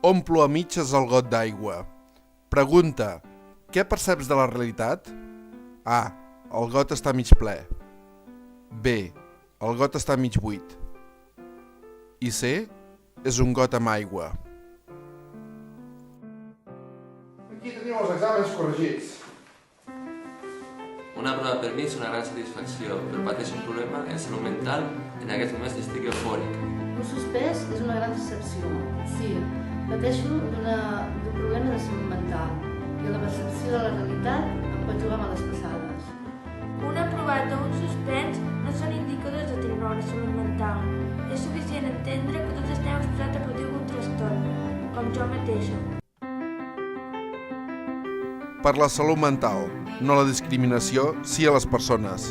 Omplo a mitges el got d'aigua. Pregunta: què perceps de la realitat? A. El got està mig ple. B. El got està mig buit. I C. És un got amb aigua. Aquí teniu els exàmens corregits. Una prova per mi és una gran satisfacció, però pateixo un problema en salut mental en aquests moments estic eufòric. Un suspès és una gran decepció. Sí, pateixo d'un problema de salut mental i la percepció de la realitat em pot jugar males passades. Un aprovat o un suspens no són indicadors de tenir una bona salut mental. És suficient entendre que tots estem exposats a patir un trastorn, com jo mateixa. Per la salut mental, no la discriminació, sí a les persones.